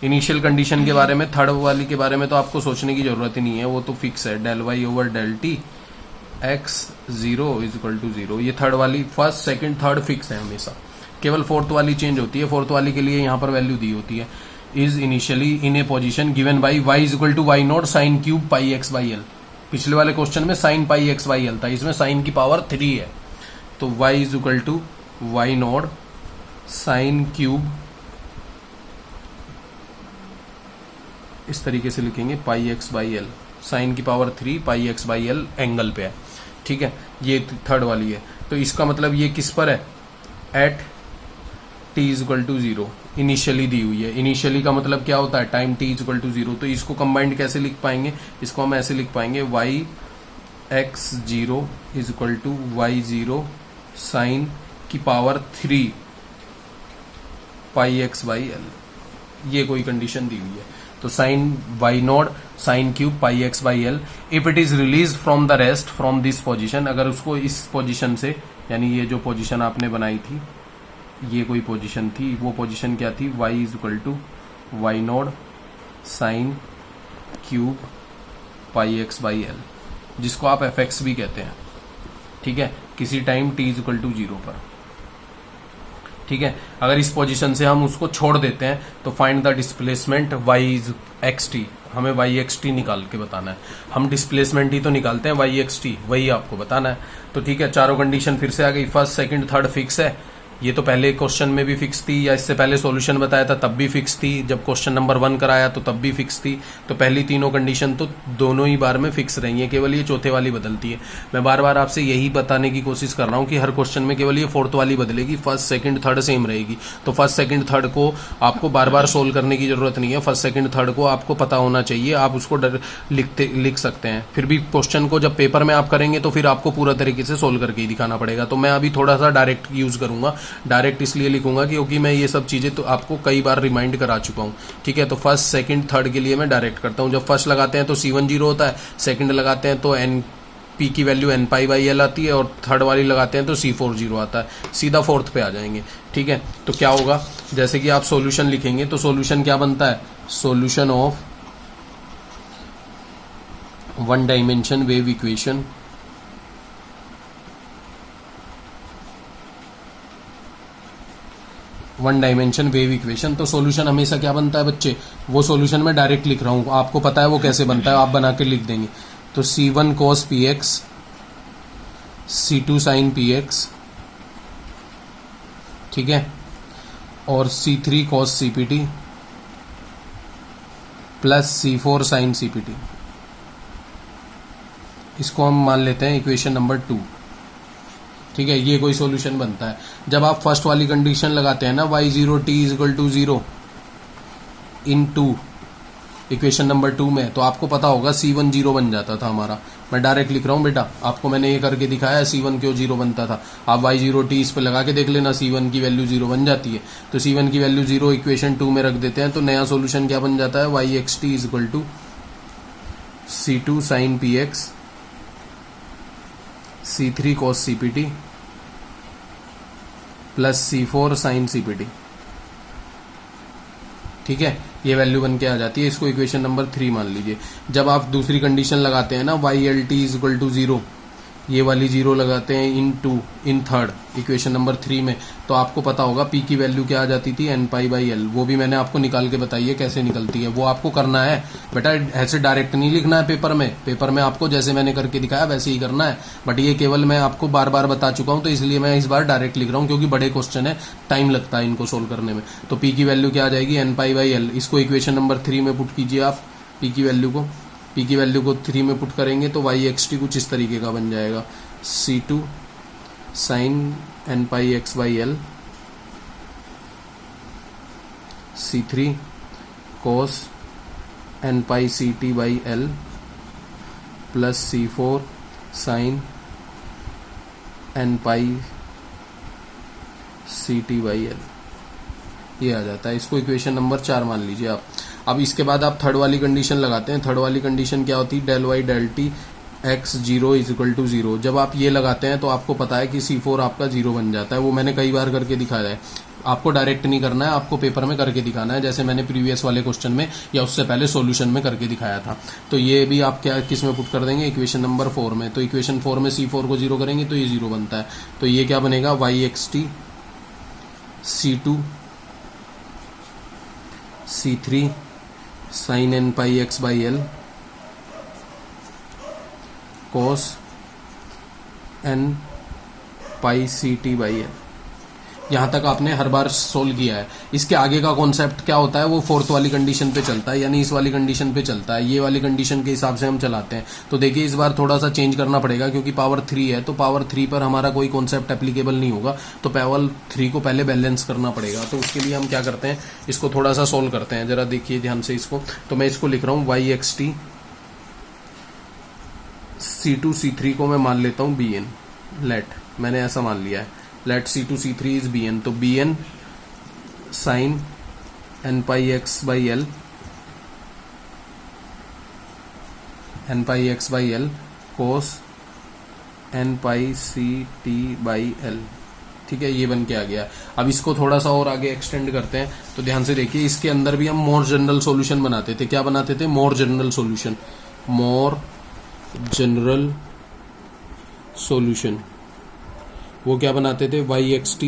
इनिशियल कंडीशन के बारे में, थर्ड वाली के बारे में तो आपको सोचने की जरूरत ही नहीं है, वो तो फिक्स है, del y over del t x 0 is equal to 0। ये थर्ड वाली, फर्स्ट सेकंड थर्ड फिक्स है हमेशा, केवल फोर्थ वाली चेंज होती है। फोर्थ वाली के लिए यहाँ पर वैल्यू दी होती है, is initially in a position given by y is equal to y not sine cube pi x by l. पिछले वाले क्वेश्चन में sine pi x by l था, इसमें साइन की पावर 3 है। तो y is equal to y not sine cube, इस तरीके से लिखेंगे, pi x by l, sine की power 3 pi x by l angle पे है, ठीक है। ये थर्ड वाली है। तो इसका मतलब ये किस पर है, at t is equal to 0 initially दी हुई है। इनिशियली का मतलब क्या होता है, time t is equal to 0। तो इसको कंबाइंड कैसे लिख पाएंगे, इसको हम ऐसे लिख पाएंगे, y x0 is equal to y0 sine की power 3 pi x by L. ये कोई कंडीशन दी हुई है। तो sine y not sine cube pi x by L, if it is release from the rest from this position, अगर उसको इस पोजीशन से, यानी ये जो पोजीशन आपने बनाई थी, ये कोई पोजीशन थी, वो पोजीशन क्या थी, y is equal to y not sine cube pi x by l, जिसको आप एफ एक्स भी कहते हैं, ठीक है, किसी time t is equal to 0 पर, ठीक है। अगर इस पोजीशन से हम उसको छोड़ देते हैं तो find the displacement y is x T, हमें वाई एक्स टी निकाल के बताना है। हम डिस्प्लेसमेंट ही तो निकालते हैं, वाई एक्स टी, वही आपको बताना है। तो ठीक है, चारों कंडीशन फिर से आ गई, फर्स्ट सेकंड थर्ड फिक्स है। ये तो पहले क्वेश्चन में भी फिक्स थी, या इससे पहले सॉल्यूशन बताया था तब भी फिक्स थी, जब क्वेश्चन नंबर 1 कराया तो तब भी फिक्स थी। तो पहली तीनों कंडीशन तो दोनों ही बार में फिक्स रही है, केवल ये चौथे वाली बदलती है। मैं बार बार आपसे यही बताने की कोशिश कर रहा हूँ कि हर क्वेश्चन में केवल ये फोर्थ वाली बदलेगी, फर्स्ट सेकंड थर्ड सेम रहेगी। तो फर्स्ट सेकंड थर्ड को आपको बार बार सोल्व करने की जरूरत नहीं है, फर्स्ट सेकंड थर्ड को आपको पता होना चाहिए, आप उसको लिख सकते हैं। फिर भी क्वेश्चन को जब पेपर में आप करेंगे तो फिर आपको पूरा तरीके से सोल्व करके ही दिखाना पड़ेगा। तो मैं अभी थोड़ा सा डायरेक्ट यूज करूंगा, डायरेक्ट इसलिए लिखूंगा क्योंकि मैं ये सब चीजें तो आपको कई बार रिमाइंड करा चुका हूं, ठीक है। तो फर्स्ट सेकंड थर्ड के लिए मैं डायरेक्ट करता हूं। जब फर्स्ट लगाते हैं तो C10 होता है, सेकंड लगाते हैं तो NP की value n pi by L आती है, और थर्ड वाली लगाते हैं तो C40 आता है। सीधा फोर्थ पे आ जाएंगे, ठीक है। तो क्या होगा, जैसे कि आप सॉल्यूशन लिखेंगे तो सॉल्यूशन क्या बनता है, solution of one dimension wave equation one dimension wave equation. तो सॉल्यूशन हमेशा क्या बनता है बच्चे, वो सॉल्यूशन मैं डायरेक्ट लिख रहा हूँ, आपको पता है वो कैसे बनता है, आप बना के लिख देंगे। तो C1 cos px, C2 sin px, ठीक है, और C3 cos cpt plus C4 sin cpt। इसको हम मान लेते हैं इक्वेशन नंबर 2, ठीक है। ये कोई सॉल्यूशन बनता है। जब आप फर्स्ट वाली कंडीशन लगाते हैं ना y0t=0 इन 2 इक्वेशन नंबर 2 में, तो आपको पता होगा C1 0 बन जाता था हमारा। मैं डायरेक्ट लिख रहा हूँ बेटा, आपको मैंने ये करके दिखाया C1 क्यों 0 बनता था। आप y0t इस पे लगा के देख लेना, C1 की वैल्यू 0 बन जाती है। तो C1 की वैल्यू 0 इक्वेशन 2 में रख देते हैं, तो नया सॉल्यूशन क्या बन जाता है, yxt=C2 sin px, C3 cos cpt plus C4 sin cpt, ठीक है। ये वैल्यू बन के आ जाती है। इसको इक्वेशन नंबर 3 मान लीजिए। जब आप दूसरी कंडीशन लगाते हैं ना yLt=0, ये वाली 0 लगाते हैं इन थर्ड इक्वेशन नंबर 3 में, तो आपको पता होगा p की वैल्यू क्या आ जाती थी, n/l। वो भी मैंने आपको निकाल के बताई है कैसे निकलती है, वो आपको करना है बेटा। ऐसे डायरेक्ट नहीं लिखना है पेपर में, पेपर में आपको जैसे मैंने करके दिखाया वैसे ही करना है। बट ये केवल मैं आपको बार बार बता चुका हूं, तो इसलिए मैं इस बार डायरेक्ट लिख रहा हूं, क्योंकि बड़े क्वेश्चन है, टाइम लगता है इनको सोल्व करने में। तो p की वैल्यू क्या आ जाएगी, n/l। इसको इक्वेशन नंबर 3 में पुट कीजिए आप, p की वैल्यू को 3 में पुट करेंगे तो yxt कुछ इस तरीके का बन जाएगा, C2 sin n/x/l, C3 cos n/ct/l plus C4 sin n/ct/l। ये आ जाता है। इसको इक्वेशन नंबर 4 मान लीजिए आप। अब इसके बाद आप थर्ड वाली कंडीशन लगाते हैं। थर्ड वाली कंडीशन क्या होती है, del y del t x0=0। जब आप ये लगाते हैं तो आपको पता है कि C4 आपका 0 बन जाता है। वो मैंने कई बार करके दिखाया है, आपको डायरेक्ट नहीं करना है, आपको पेपर में करके दिखाना है, जैसे मैंने प्रीवियस वाले क्वेश्चन में या उससे पहले सॉल्यूशन में करके दिखाया था। तो ये भी आप क्या किस में पुट कर देंगे, इक्वेशन नंबर 4 में। तो इक्वेशन 4 में C4 को 0 करेंगे तो ये 0 बनता है। तो ये क्या बनेगा, yxt C2 C3 sin n/x/l cos n/ct/l। यहां तक आपने हर बार सोल्व किया है। इसके आगे का कॉन्सेप्ट क्या होता है, वो फोर्थ वाली कंडीशन पे चलता है, यानी इस वाली कंडीशन पे चलता है। ये वाली कंडीशन के हिसाब से हम चलाते हैं। तो देखिए इस बार थोड़ा सा चेंज करना पड़ेगा, क्योंकि पावर 3 है, तो पावर 3 पर हमारा कोई कॉन्सेप्ट एप्लीकेबल नहीं होगा। तो पावर 3 को पहले बैलेंस करना पड़ेगा। तो उसके लिए हम क्या करते हैं, इसको थोड़ा सा सोल्व करते हैं। जरा देखिए ध्यान से इसको। तो मैं इसको लिख रहा हूँ yxt C2 C3 को मैं मान लेता हूँ bn, लेट मैंने ऐसा मान लिया है, let C2 C3 is bn। तो bn sin n/x/l cos n/ct/l, ठीक है। ये बन के आ गया। अब इसको थोड़ा सा और आगे एक्सटेंड करते हैं। तो ध्यान से देखिए, इसके अंदर भी हम मोर जनरल सॉल्यूशन बनाते थे। क्या बनाते थे, more general solution. More general solution वो क्या बनाते थे, yxt=,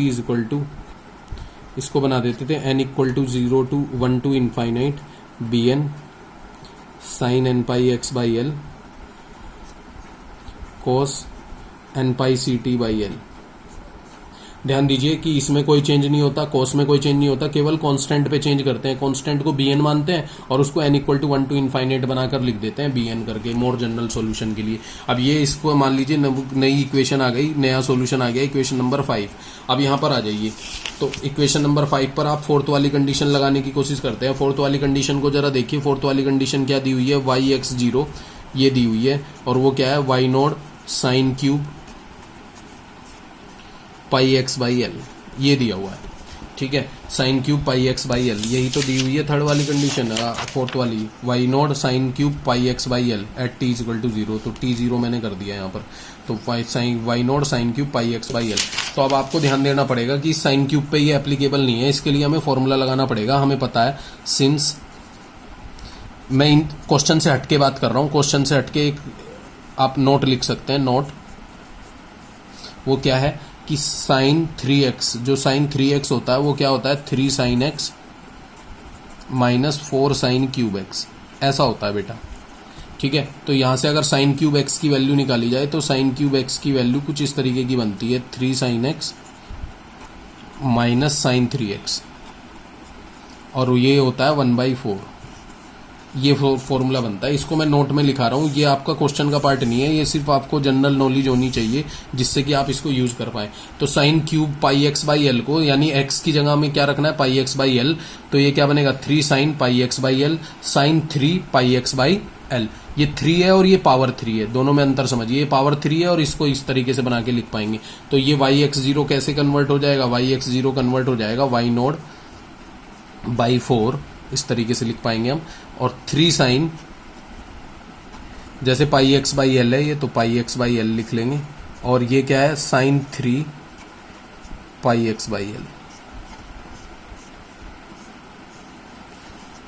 इसको बना देते थे n=0 to 1 to infinite bn sin n/x/l cos n/ct/l। ध्यान दीजिए कि इसमें कोई चेंज नहीं होता, कॉस में कोई चेंज नहीं होता, केवल कांस्टेंट पे चेंज करते हैं। कांस्टेंट को bn मानते हैं और उसको n=1 to infinite बनाकर लिख देते हैं bn करके, मोर जनरल सॉल्यूशन के लिए। अब ये इसको मान लीजिए नई इक्वेशन आ गई, नया सॉल्यूशन आ गया, इक्वेशन नंबर 5। अब यहाँ पर आ जाइए। तो इक्वेशन नंबर 5 पर आप फोर्थ वाली कंडीशन लगाने की कोशिश करते हैं। फोर्थ वाली कंडीशन को जरा देखिए। फोर्थ वाली कंडीशन क्या दी हुई है, yx0 ये दी हुई है, और वो क्या है, y0 sin क्यूब πx/l ये दिया हुआ है, ठीक है। साइन क्यूब πx/l यही तो दी हुई है थर्ड वाली कंडीशन, फोर्थ वाली y0 sin cube πx/l eight t=0। तो t0 मैंने कर दिया यहाँ पर। तो y0 sin क्यूब πx/l। तो अब आपको ध्यान देना पड़ेगा कि साइन क्यूब पे ये एप्लीकेबल नहीं है, इसके लिए हमें फॉर्मूला लगाना पड़ेगा। हमें पता है, सिंस मैं इन क्वेश्चन से हटके बात कर रहा हूँ, क्वेश्चन से हटके एक आप नोट लिख सकते हैं। नोट वो क्या है कि साइन 3x, जो साइन 3x होता है वो क्या होता है 3 sine x minus 4 sine cube x, ऐसा होता है बेटा। ठीक है, तो यहां से अगर साइन क्यूब x की वैल्यू निकाली जाए तो साइन क्यूब x की वैल्यू कुछ इस तरीके की बनती है 3 sine x minus sign 3x, और ये होता है 1/4। ये फॉर्मूला बनता है। इसको मैं नोट में लिखा रहा हूँ, ये आपका क्वेश्चन का पार्ट नहीं है, ये सिर्फ आपको जनरल नॉलेज होनी चाहिए जिससे कि आप इसको यूज कर पाए। तो sign cube pi x by L को, यानी एक्स की जगह में क्या रखना है पाई एक्स बाई एल, तो ये क्या बनेगा 3 sine pi x by l, sine 3 pi x by L. ये 3 है और ये पावर 3 है, दोनों में अंतर समझिए। ये पावर 3 है और इसको इस तरीके से बना के लिख पाएंगे। तो ये वाई एक्स जीरो कैसे कन्वर्ट हो जाएगा, वाई एक्स जीरो कन्वर्ट हो जाएगा वाई नोड बाई 4, इस तरीके से लिख पाएंगे हम। और 3 साइन, जैसे पाई एक्स बाई एल है ये, तो पाई एक्स बाई एल लिख लेंगे, और ये क्या है sine 3 pi x by L,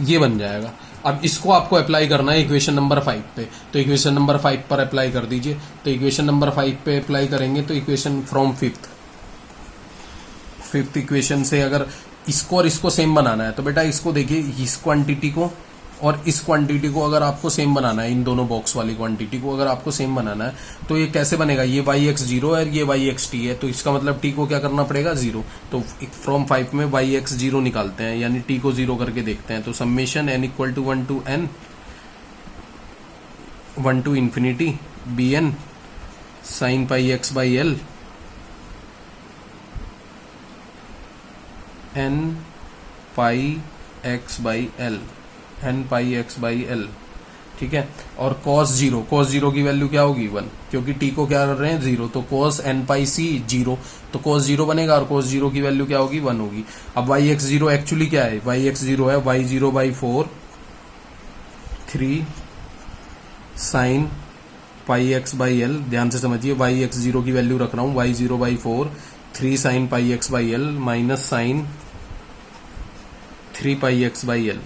ये बन जाएगा। अब इसको आपको अप्लाई करना है इक्वेशन नंबर 5 पे, तो इक्वेशन नंबर 5 पर अप्लाई कर दीजिए। तो इक्वेशन नंबर 5 पे अप्लाई करेंगे तो इक्वेशन फ्रॉम फिफ्थ इक्वेशन से अगर इसको और इसको सेम बनाना है तो बेटा इसको देखिए, इस क्वांटिटी को और इस क्वांटिटी को अगर आपको सेम बनाना है, इन दोनों बॉक्स वाली क्वांटिटी को अगर आपको सेम बनाना है तो ये कैसे बनेगा, ये वाई एक्स जीरो है, ये वाई एक्स टी है, तो इसका मतलब टी को क्या करना पड़ेगा 0। तो फ्रॉम 5 में वाई एक्स जीरो निकालते हैं, यानी टी को 0 करके देखते हैं। तो summation n equal to 1 to n 1 to infinity B n sine pi x by l n pi x by l, n pi x by l, ठीक है। और cos जीरो की वैल्यू क्या होगी 1, क्योंकि t को क्या कर रहे हैं 0, तो cos n पाई c 0, तो cos 0 बनेगा और cos 0 की वैल्यू क्या होगी 1 होगी। अब y x 0 एक्चुअली क्या है, y x 0 है y 0 by 4 3 sine pi x by L, ध्यान से समझिए y x 0 की वैल्यू रख रहा हूं y 0 by 4 3 sine pi x by L minus sine 3 pi x by L,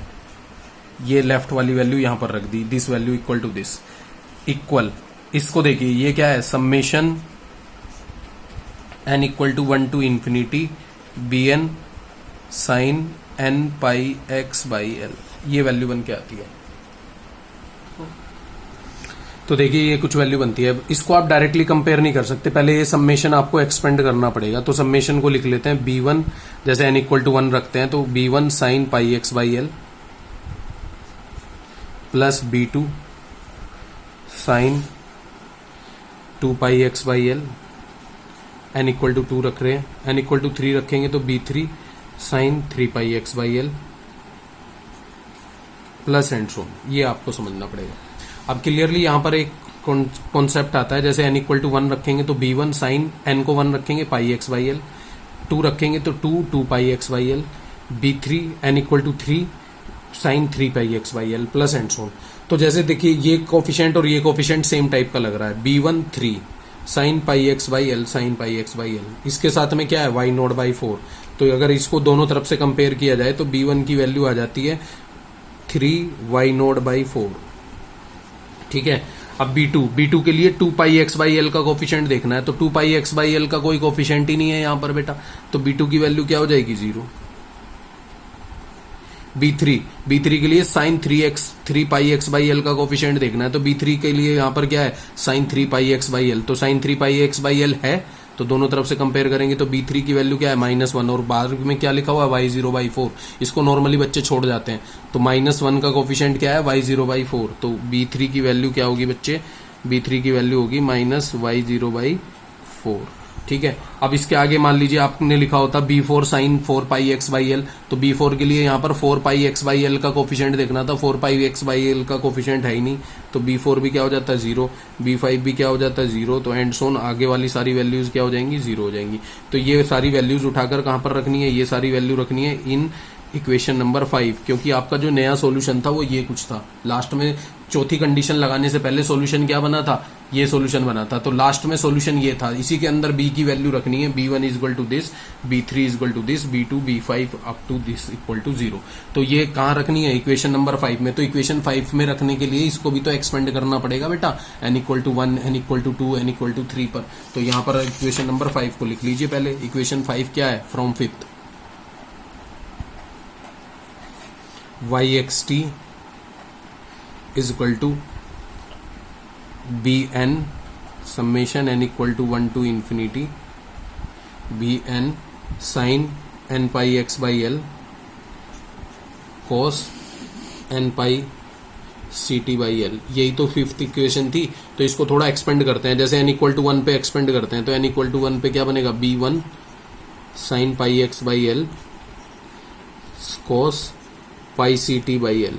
ये लेफ्ट वाली वैल्यू यहां पर रख दी, this value equal to this, equal इसको देखिए ये क्या है summation n equal to 1 to infinity B n sine n pi x by L, ये वैल्यू बन के आती है। तो देखिए ये कुछ वैल्यू बनती है। इसको आप डायरेक्टली कंपेयर नहीं कर सकते, पहले ये समेशन आपको एक्सपेंड करना पड़ेगा। तो समेशन को लिख लेते हैं b1, जैसे n इक्वल टू 1 रखते हैं तो b1 sine pi x by L plus b2 sine 2 pi x by l, n equal to 2 रख रहे हैं, n इक्वल टू 3 रखेंगे तो b3 sine 3 pi x by L plus and so, ये आपको समझना पड़ेगा। अब क्लियरली यहां पर एक कॉन्सेप्ट आता है, जैसे n इक्वल टू 1 रखेंगे तो b1 साइन n को 1 रखेंगे पाई एक्स बाई एल, 2 रखेंगे तो 2 pi x by L, b3 n equal to 3 sine 3 pi x by L plus and so. तो जैसे देखिए ये कोफिशिएंट और ये कोफिशिएंट सेम टाइप का लग रहा है, b1 3 sine pi x by l sine pi x by L, इसके साथ में क्या है वाई नोट बाई 4। तो अगर इसको दोनों तरफ से कंपेयर किया जाए तो b1 की वैल्यू आ जाती है 3 वाई नोट बाई 4, ठीक है। अब b2 के लिए 2 पाई एक्स बाई एल का कोफिशिएंट देखना है, तो 2 पाई एक्स बाई एल का कोई कोफिशिएंट ही नहीं है यहां पर बेटा, तो b2 की वैल्यू क्या हो जाएगी 0। b3 के लिए sine 3 pi x by l का कोफिशिएंट देखना है, तो b3 के लिए यहां पर क्या है sine 3 pi x by L, तो sine 3 pi x by L है, तो दोनों तरफ से कंपेयर करेंगे तो b3 की वैल्यू क्या है -1, और बाहर में क्या लिखा हुआ है y0 बाई 4, इसको नॉर्मली बच्चे छोड़ जाते हैं, तो -1 का कोफिशिएंट क्या है y0 बाई 4, तो b3 की वैल्यू क्या होगी बच्चे, b3 की वैल्यू होगी -y0 बाई 4, ठीक है। अब इसके आगे मान लीजिए आपने लिखा होता b4 sine 4 pi x by L, तो b4 के लिए यहाँ पर 4 पाई एक्स बाई एल का कोफिशिएंट देखना था, 4 पाई एक्स बाई एल का कोफिशिएंट है ही नहीं, तो b4 भी क्या हो जाता है 0, b5 भी क्या हो जाता है 0, तो एंड सोन आगे वाली सारी वैल्यूज क्या हो जाएंगी 0 हो जाएंगी। तो ये सारी वैल्यूज उठाकर कहाँ पर रखनी है, ये सारी वैल्यू रखनी है इन इक्वेशन नंबर 5, क्योंकि आपका जो नया सॉल्यूशन था वो ये कुछ था, लास्ट में चौथी कंडीशन लगाने से पहले सॉल्यूशन क्या बना था, ये सॉल्यूशन बना था। तो लास्ट में सॉल्यूशन ये था, इसी के अंदर b की वैल्यू रखनी है, b1 is equal to this, b3 is equal to this, b2 b5 up to this equal to 0। तो ये कहाँ रखनी है, इक्वेशन नंबर 5 में। तो इक्वेशन 5 में रखने के लिए इसको भी तो एक्सपेंड करना पड़ेगा बेटा, n equal to 1, n equal to 2, n equal to 3 पर। तो यहाँ पर इक्वेशन नंबर 5 को लिख लीजिए पहले। इक्वेशन 5 क्या है, from fifth yxt is equal to bn summation n equal to 1 to infinity bn sin n pi x by l cos n pi ct by l। यही तो फिफ्थ इक्वेशन थी। तो इसको थोड़ा एक्सपेंड करते हैं, जैसे n इक्वल टू 1 पे एक्सपेंड करते हैं। तो n इक्वल टू 1 पे क्या बनेगा, b1 sin pi x by l cos pi ct by l।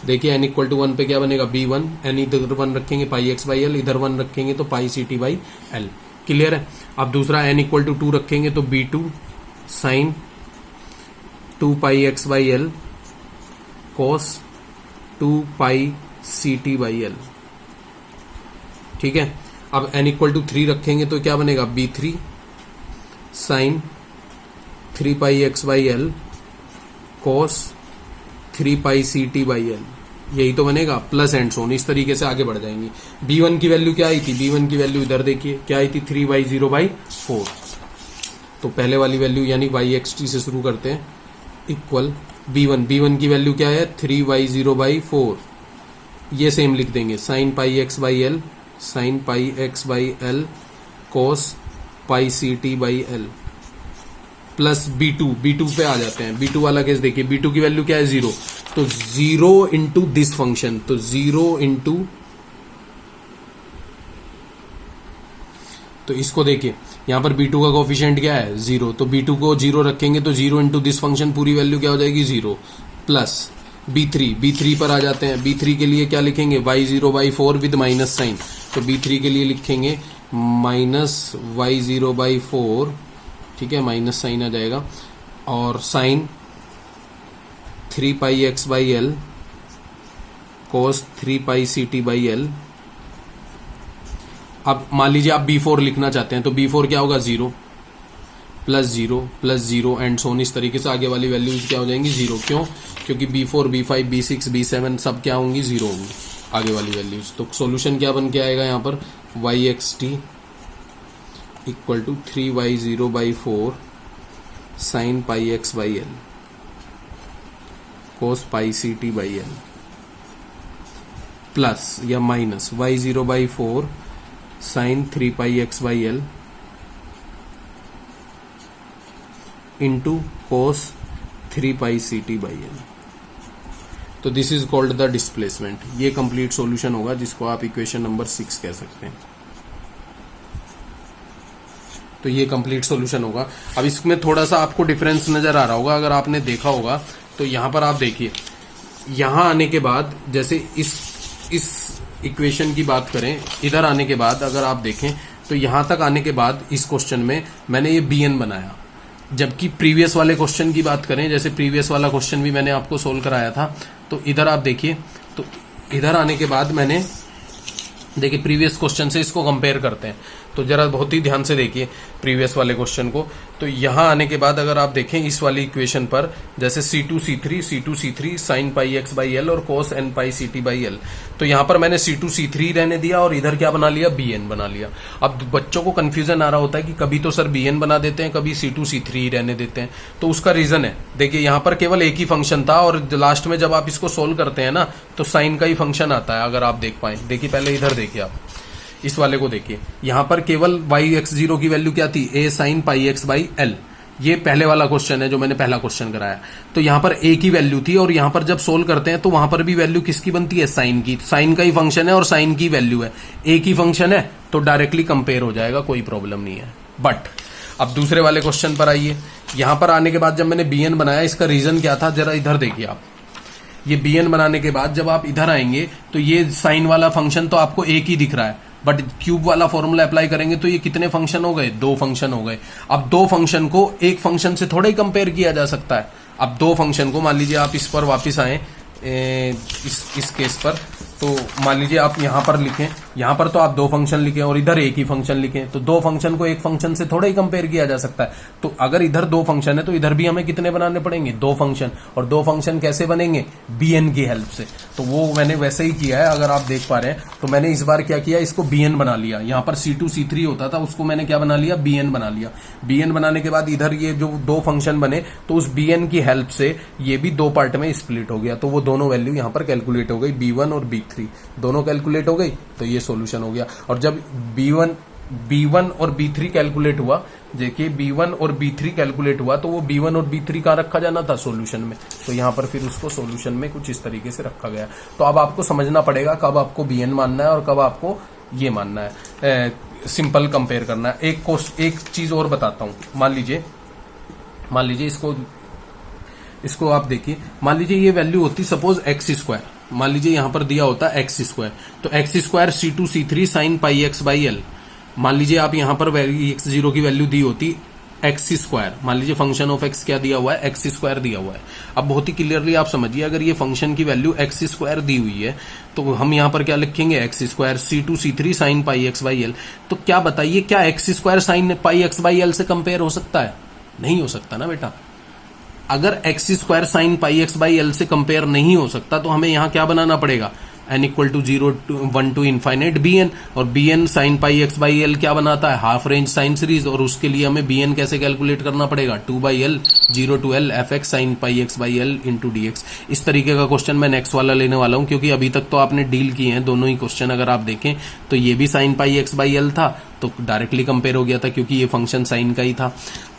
देखिए n इक्वल टू 1 पे क्या बनेगा, b1, n इधर 1 रखेंगे पाई एक्स बाई एल, इधर 1 रखेंगे तो pi C t by L. Clear है। अब दूसरा n इक्वल टू 2 रखेंगे तो b2 sine 2 pi x by L cos 2 pi C t by l. ठीक है। अब n इक्वल टू 3 रखेंगे तो क्या बनेगा, b3 sine 3 pi x by L cos 3 pi C t by l. यही तो बनेगा, प्लस एंड सोन। इस तरीके से आगे बढ़ जाएंगे। b1 की वैल्यू क्या आई थी, b1 की वैल्यू इधर देखिए क्या आई थी, 3y0/4। तो पहले वाली वैल्यू यानी yxt से शुरू करते हैं, इक्वल b1 की वैल्यू क्या है, 3y0/4। ये सेम लिख देंगे, sine pi x by l, sine pi x by L cos pi C t by L plus b2 पे आ जाते हैं। b2 वाला केस देखिए, b2 की वैल्यू क्या है, 0। तो 0 इंटू दिस फंक्शन, तो 0 इंटू, तो इसको देखिए यहां पर b2 का कोफिशिएंट क्या है, 0। तो b2 को 0 रखेंगे तो 0 इंटू दिस फंक्शन पूरी वैल्यू क्या हो जाएगी, 0 प्लस b3 पर आ जाते हैं। b3 के लिए क्या लिखेंगे, y0/4 विद माइनस साइन। तो b3 के लिए लिखेंगे माइनस y0/4, ठीक है, माइनस साइन आ जाएगा, और sine 3 pi x by L cos 3 pi C t by l. अब मान लीजिए आप b4 लिखना चाहते हैं तो b4 क्या होगा, 0 प्लस 0 प्लस 0 एंड सोन। इस तरीके से आगे वाली वैल्यूज क्या हो जाएंगी, 0। क्यों, क्योंकि b4 b5 b6 b7 सब क्या होंगी, 0 होंगी आगे वाली वैल्यूज। तो सॉल्यूशन क्या बन के आएगा यहाँ पर, yxt equal to 3y0/4 sine pi x by L cos pi C t by L plus या minus y0/4 sine 3 pi x by L into cos 3 pi C t by L. तो this is called the displacement. ये complete solution होगा जिसको आप equation number 6 कह सकते हैं। तो ये कंप्लीट सॉल्यूशन होगा। अब इसमें थोड़ा सा आपको डिफरेंस नजर आ रहा होगा, अगर आपने देखा होगा तो यहां पर आप देखिए, यहां आने के बाद जैसे इस इक्वेशन की बात करें, इधर आने के बाद अगर आप देखें तो यहां तक आने के बाद इस क्वेश्चन में मैंने ये bn बनाया। जबकि प्रीवियस वाले क्वेश्चन की बात करें, जैसे प्रीवियस वाला क्वेश्चन भी मैंने आपको सोल्व कराया था, तो इधर आप देखिए, तो इधर आने के बाद मैंने देखिए प्रीवियस क्वेश्चन से इसको कंपेयर करते हैं। तो जरा बहुत ही ध्यान से देखिए प्रीवियस वाले क्वेश्चन को। तो यहां आने के बाद अगर आप देखें इस वाली इक्वेशन पर, जैसे C2C3 sine pi x by L और cos n pi C t by L, तो यहां पर मैंने C2C3 रहने दिया और इधर क्या बना लिया, bn बना लिया। अब बच्चों को कंफ्यूजन आ रहा होता है कि कभी तो सर bn बना देते हैं, कभी C2C3 रहने देते हैं। तो उसका रीजन है, देखिए यहां पर केवल एक ही फंक्शन था और लास्ट में जब आप इसको सोल्व करते हैं ना तो साइन का ही फंक्शन आता है, अगर आप देख पाए। देखिए पहले इधर देखिए, आप इस वाले को देखिए, यहां पर केवल yx0 की वैल्यू क्या थी, a sign pi x by L. ये पहले वाला क्वेश्चन है जो मैंने पहला क्वेश्चन कराया। तो यहां पर a की वैल्यू थी और यहां पर जब सोल्व करते हैं तो वहां पर भी वैल्यू किसकी बनती है, साइन की। साइन का ही फंक्शन है और साइन की वैल्यू है, a की फंक्शन है तो डायरेक्टली कंपेयर हो जाएगा, कोई प्रॉब्लम नहीं है। बट अब दूसरे वाले क्वेश्चन पर आइए। यहां पर आने के बाद जब मैंने bn बनाया, इसका रीजन क्या था, जरा इधर देखिए आप। ये bn बनाने के बाद जब आप इधर आएंगे तो ये साइन वाला फंक्शन तो आपको एक ही दिख रहा है, बट क्यूब वाला फॉर्मूला अप्लाई करेंगे तो ये कितने फंक्शन हो गए, 2 फंक्शन हो गए। अब 2 फंक्शन को एक फंक्शन से थोड़ा ही कंपेयर किया जा सकता है। अब 2 फंक्शन को मान लीजिए आप इस पर वापस आए, इस केस पर तो मान लीजिए आप यहां पर लिखें, यहां पर तो आप दो फंक्शन लिखें और इधर एक ही फंक्शन लिखें, तो दो फंक्शन को एक फंक्शन से थोड़ा ही कंपेयर किया जा सकता है। तो अगर इधर दो फंक्शन है तो इधर भी हमें कितने बनाने पड़ेंगे, दो फंक्शन। और दो फंक्शन कैसे बनेंगे, bn की हेल्प से। तो वो मैंने वैसे ही किया है, अगर आप देख पा रहे हैं। तो मैंने इस बार क्या किया, इसको bn बना लिया। यहां पर c2 c3 होता था, उसको मैंने क्या बना लिया, bn बना लिया। bn बनाने के बाद इधर ये जो दो फंक्शन बने, तो उस bn की हेल्प से ये भी दो पार्ट में स्प्लिट हो गया। तो वो दोनों वैल्यू यहां पर कैलकुलेट हो गई, b1 और b3 दोनों कैलकुलेट हो गई। तो ये सॉल्यूशन हो गया। और जब b1 और b3 कैलकुलेट हुआ, देखिए b1 और b3 कैलकुलेट हुआ, तो वो b1 और b3 कहाँ रखा जाना था, सॉल्यूशन में। तो यहां पर फिर उसको सॉल्यूशन में कुछ इस तरीके से रखा गया। तो अब आपको समझना पड़ेगा कब आपको bn मानना है और कब आपको ये मानना है, सिंपल कंपेयर करना है। एक चीज और बताता हूं। मान लीजिए इसको आप देखिए, मान लीजिए ये वैल्यू होती सपोज एक्स स्क्वायर, मान लीजिए यहां पर दिया होता एक्स स्क्वायर, तो x square c2 c3 sign pi x by L. मान लीजिए आप यहां पर एक्स जीरो की वैल्यू दी होती एक्स स्क्वायर, मान लीजिए फंक्शन ऑफ एक्स क्या दिया हुआ है, एक्स स्क्वायर दिया हुआ है। अब बहुत ही क्लियरली आप समझिए, अगर ये फंक्शन की वैल्यू एक्स स्क्वायर दी हुई है, तो हम यहां पर क्या लिखेंगे, x square c2 c3 sign pi x by L. तो क्या बताइए, क्या x square sine pi x by L से कंपेयर हो सकता है, नहीं हो सकता ना बेटा। अगर x square sine pi x by L से कंपेयर नहीं हो सकता, तो हमें यहां क्या बनाना पड़ेगा, n equal to 0 1 to infinite bn, और bn sine pi x by l क्या बनाता है, हाफ रेंज साइन सीरीज। और उसके लिए हमें bn कैसे कैलकुलेट करना पड़ेगा, 2/l 0 to l fx sine pi x by L into dx। इस तरीके का क्वेश्चन मैं नेक्स्ट वाला लेने वाला हूं, क्योंकि अभी तक तो आपने डील किए हैं दोनों ही क्वेश्चन। अगर आप देखें तो ये भी sign pi x by l था, तो डायरेक्टली कंपेयर हो गया था, क्योंकि ये फंक्शन साइन का ही था।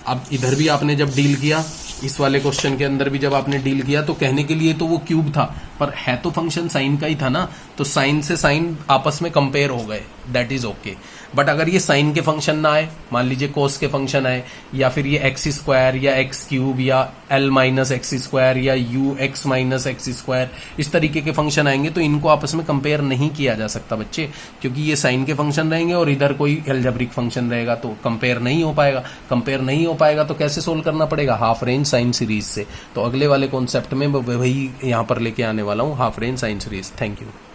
अब इधर भी आपने जब डील किया, इस वाले क्वेश्चन के अंदर भी जब आपने डील किया, तो कहने के लिए तो वो क्यूब था, पर है तो फंक्शन साइन का ही था ना। तो साइन से साइन आपस में कंपेयर हो गए, दैट इज ओके। बट अगर ये साइन के फंक्शन ना आए, मान लीजिए कोस के फंक्शन आए, या फिर ये एक्स स्क्वायर या एक्स क्यूब या एल माइनस एक्स स्क्वायर या you x minus x square, इस तरीके के फंक्शन आएंगे, तो इनको आपस में कंपेयर नहीं किया जा सकता बच्चे, क्योंकि ये साइन के फंक्शन रहेंगे और इधर कोई एल्जेब्रिक फंक्शन रहेगा, तो कंपेयर नहीं हो पाएगा। कंपेयर नहीं हो पाएगा तो कैसे सोल्व करना पड़ेगा, हाफ रेंज साइन सीरीज से। तो अगले वाले कॉन्सेप्ट में वही यहां पर लेके आने वाला हूं, half range sine series. Thank you.